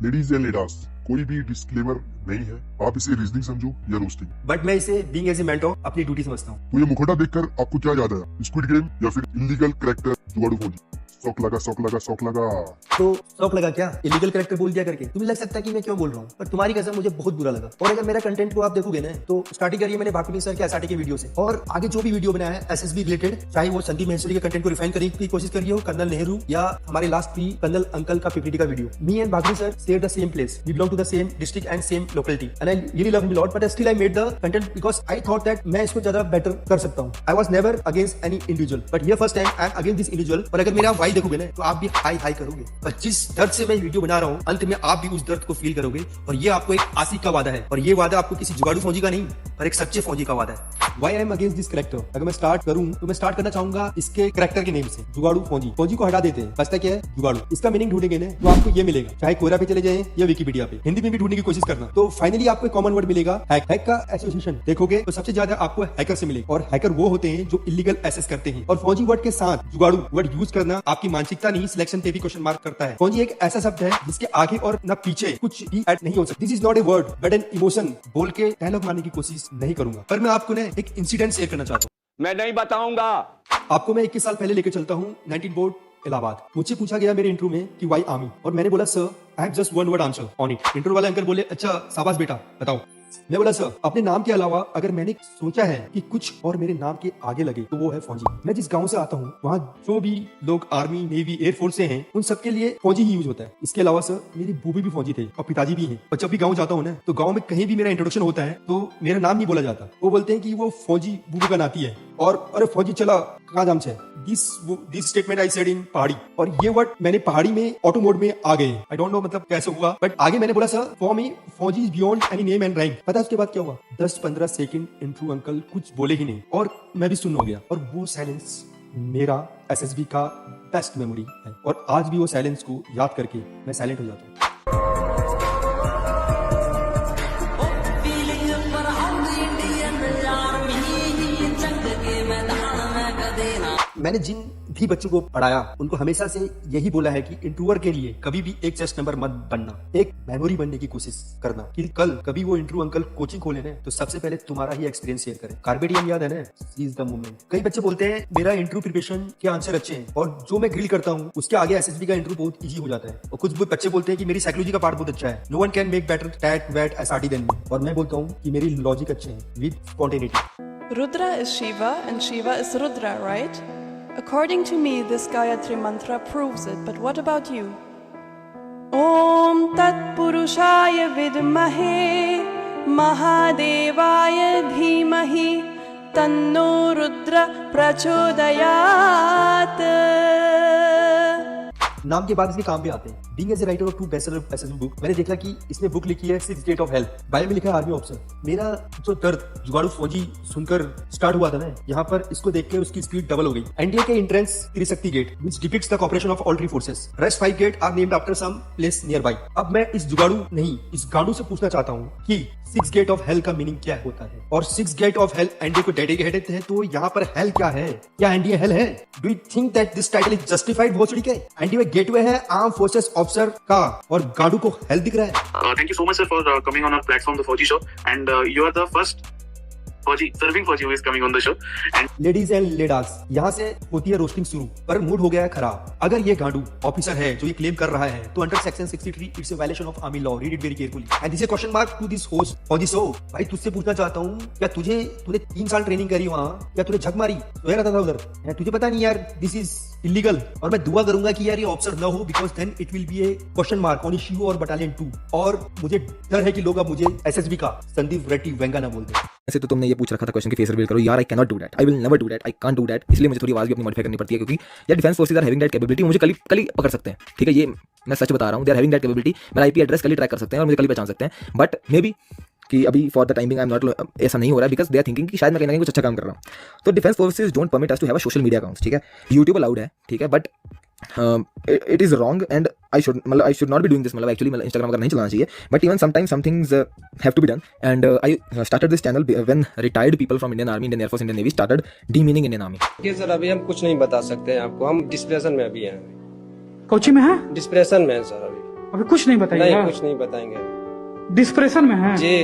Ladies and लेडास, कोई भी disclaimer नहीं है, आप इसे रीजनिंग समझो या रोस्टिंग। बट मैं इसे बीइंग एज ए मेंटोर अपनी ड्यूटी समझता हूँ। तो ये मुखौटा देखकर आपको क्या याद आया, स्क्विड गेम या फिर इलीगल कैरेक्टर जुगाड़ू फौजी? शौक लगा, शौक लगा, शौक लगा। तो शौक लगा क्या इलीगल कैरेक्टर बोल दिया करके? तुम्हें लग सकता है कि मैं क्यों बोल रहा हूँ, पर तुम्हारी कसम मुझे बहुत बुरा लगा। और अगर मेरा कंटेंट को आप देखोगे ना, तो स्टार्टिंग करिए मैंने भाकुनी सर के एसआरटी के वीडियो से, और आगे जो भी वीडियो बनाया है एसएसबी रिलेटेड, चाहे वो संदीप महेश्वरी के कंटेंट को रिफाइन करने की कोशिश करिए हो, कर्नल नेहरू या हमारे लास्ट भी कर्नल अंकल का पीपीटी का video. Me and Bhakuni sir share the same place, we belong to the same district and same locality, and I really love him lot, but still I made the content because I thought that मैं इसको ज्यादा better कर सकता हूँ। I was never against any individual, but ये first time I am against this individual. और अगर मेरा वाई देखोगे ना, तो आप भी हाई हाई करोगे। पर जिस दर्द से मैं वीडियो बना रहा हूँ, अंत में आप भी उस दर्द को फील करोगे। और ये आपको एक आशिक का वादा है, और ये वादा आपको किसी जुगाड़ू फौजी का नहीं, पर एक सच्चे फौजी का वादा है। Why I am against this character? अगर मैं स्टार्ट करूं तो मैं स्टार्ट करना चाहूंगा इसके कैरेक्टर के नेम से, जुगाड़ू फौजी। फौजी को हटा देते हैं, बचता क्या है? जुगाड़ू। इसका मीनिंग ढूंढेंगे ना, तो आपको ये मिलेगा, चाहे कोरा पे चले जाएं या विकिपीडिया पे, हिंदी में भी ढूंढने की कोशिश करना, तो फाइनली आपको एक कॉमन वर्ड मिलेगा, हैक। हैक का एसोसिएशन देखोगे तो सबसे ज्यादा आपको हैकर से मिलेगा, और हैकर वो होते हैं जो इलीगल एक्सेस करते हैं। और फौजी वर्ड के साथ जुगाड़ू वर्ड यूज करना आपकी मानसिकता नहीं, सिलेक्शन पे भी क्वेश्चन मार्क करता है। फौजी एक ऐसा शब्द है जिसके आगे और न पीछे कुछ भी ऐड नहीं हो सकता। This is not a word but an emotion. बोल के डायलॉग मारने की कोशिश नहीं करूंगा, पर मैं आपको ना एक इंसिडेंट शेयर करना चाहता हूँ। मैं नहीं बताऊंगा आपको मैं 21 साल पहले लेकर चलता हूँ 19 बोर्ड इलाहाबाद। मुझसे पूछा गया मेरे इंटरव्यू में कि वाई आर्मी, और मैंने बोला sir I have just one word answer on it. Interview वाले अंकल बोले अच्छा शाबाश बेटा बताओ। मैं बोला सर अपने नाम के अलावा अगर मैंने सोचा है कि कुछ और मेरे नाम के आगे लगे तो वो है फौजी। मैं जिस गांव से आता हूँ वहाँ जो भी लोग आर्मी नेवी एयरफोर्स से हैं, उन सबके लिए फौजी ही यूज होता है। इसके अलावा सर मेरी बूबी भी फौजी थे और पिताजी भी हैं। और जब भी गाँव जाता हूँ ना, तो गाँव में कहीं भी मेरा इंट्रोडक्शन होता है तो मेरा नाम नहीं बोला जाता, वो बोलते हैं कि वो फौजी बूबी का नाती है, और अरे फौजी चला कहाँ जाम से। This statement I said in पहाड़ी, और ये वर्ड मैंने पहाड़ी में ऑटो मोड में आ गए। आई डोंट नो मतलब कैसे हुआ, बट आगे मैंने बोला सर फॉर मी फौजी is beyond any name and rank. पता है उसके बाद क्या हुआ? 10-15 सेकंड इंट्रू अंकल कुछ बोले ही नहीं, और मैं भी सुन हो गया। और वो साइलेंस मेरा एसएसबी का बेस्ट मेमोरी है, और आज भी वो साइलेंस को याद करके मैं साइलेंट हो जाता हूँ। मैंने जिन भी बच्चों को पढ़ाया उनको हमेशा से यही बोला है कि इंट्रोवर के लिए कभी भी एक चेस्ट नंबर मत बनना, एक मेमोरी बनने की कोशिश करना, कि कल कभी वो इंट्रू अंकल कोचिंग खोले ना, तो सबसे पहले तुम्हारा ही एक्सपीरियंस शेयर करें। कार्बे डिएम याद है ना, सीज द मोमेंट। कई बच्चे बोलते हैं मेरा इंट्रू प्रिपरेशन के आंसर अच्छे हैं, और जो मैं ग्रिल करता हूँ उसके आगे एसएसबी का इंट्रू बहुत इजी हो जाता है। और कुछ बच्चे बोलते हैं कि मेरी साइकोलॉजी का पार्ट बहुत अच्छा है, no one can make better that what SRT than me, और मैं बोलता हूँ कि मेरी लॉजिक अच्छे हैं with spontaneity. Rudra is Shiva and Shiva is Rudra, right? According to me, this Gayatri mantra proves it, but what about you? Om Tat Purushaya Vidmahe Mahadevaya Dhimahi Tanno Rudra Prachodayat। नाम के बाद इसके काम पे आते हैं। Being as a writer of 2 bestseller SSB book, मैंने देखा कि इसने बुक लिखी है 6 गेट ऑफ हेल, बायो में लिखा है आर्मी ऑफिसर। मेरा जो दर्द जुगाड़ू फौजी सुनकर स्टार्ट हुआ था ना, यहाँ पर इसको देख के उसकी स्पीड डबल हो गई। एनडीए के entrance Trishakti gate which depicts the cooperation of all 3 forces. Rest 5 gate are named after some place nearby. अब मैं इस जुगाड़ू नहीं, इस गांडू से पूछना चाहता हूँ कि 6 गेट ऑफ हेल का मीनिंग क्या होता है, और 6 गेट ऑफ हेल एनडीए को डेडिकेटेड है, तो यहाँ पर हेल क्या है? क्या एनडीए हेल है? Do you think that this title is justified? भोसड़ी के एनडीए गेटवे है आर्म फोर्सेस ऑफिसर का, और गांडू को हेल दिख रहा है। Thank you so much sir for coming on our platform, the Fauji Show, and you are the first serving Fauji who is coming on the show. And ladies and lads, यहाँ से होती है roasting शुरू, पर mood हो गया है खराब। अगर ये गांडू ऑफिसर है जो ये क्लेम कर रहा है, तो under section 63 it's a violation of army law, read it very carefully and this is a question mark to this host फौजी शो। भाई तुझसे पूछना चाहता हूँ, क्या तूने 3 साल ट्रेनिंग करी वहाँ, क्या तूने झक मारी सोया रहता था उधर? तुझे पता नहीं यार दिस इज इलीगल, और मैं दुआ करूंगा कि यार ये ऑफिसर ना हो, because then it will be a question mark on ECU और बटालियन 2, और मुझे डर है कि लोग अब मुझे एसएसबी का संदीप रेड्डी वेंगा ना बोल दे। ऐसे तो तुमने ये पूछ रखा था क्वेश्चन की फेस रिवील करो, यार I can not do that, I will never do that, I can't do that, इसलिए मुझे थोड़ी आवाज भी अपनी मॉडिफाई करनी पड़ती है, क्योंकि यार defence forces are having that capability, मुझे कल ही पकड़ सकते हैं, ठीक है, ये मैं सच बता रहा हूँ, they are having that capability, मेरा आईपी एड्रेस कल ही ट्रैक कर सकते हैं और मुझे कल ही पहचान सकते हैं, बट मे बी कि अभी for the timing I am not, ऐसा नहीं हो रहा है, बिकॉज दे आर थिंकिंग कि शायद मैं कहीं ना कहीं कुछ अच्छा काम कर रहा हूँ। तो defence forces don't permit us to have a social media accounts, ठीक है, यूट्यूब अलाउड है, ठीक है, but it is wrong and I should not be doing this, मतलब एक्चुअली इंस्टाग्राम अगर नहीं चलाना चाहिए, but even sometimes some things have to be done, and I started this channel when retired people from Indian Army, Indian Air Force, Indian Navy started demeaning Indian Army। देखिए sir, अभी हम कुछ नहीं बता सकते हैं आपको, हम डिस्प्रेशन में अभी हैं, कोची में है, डिस्प्रेशन में है सर अभी। अभी कुछ नहीं नहीं बताइएगा। कुछ नहीं बताएंगे डिस्प्रेशन में है। जी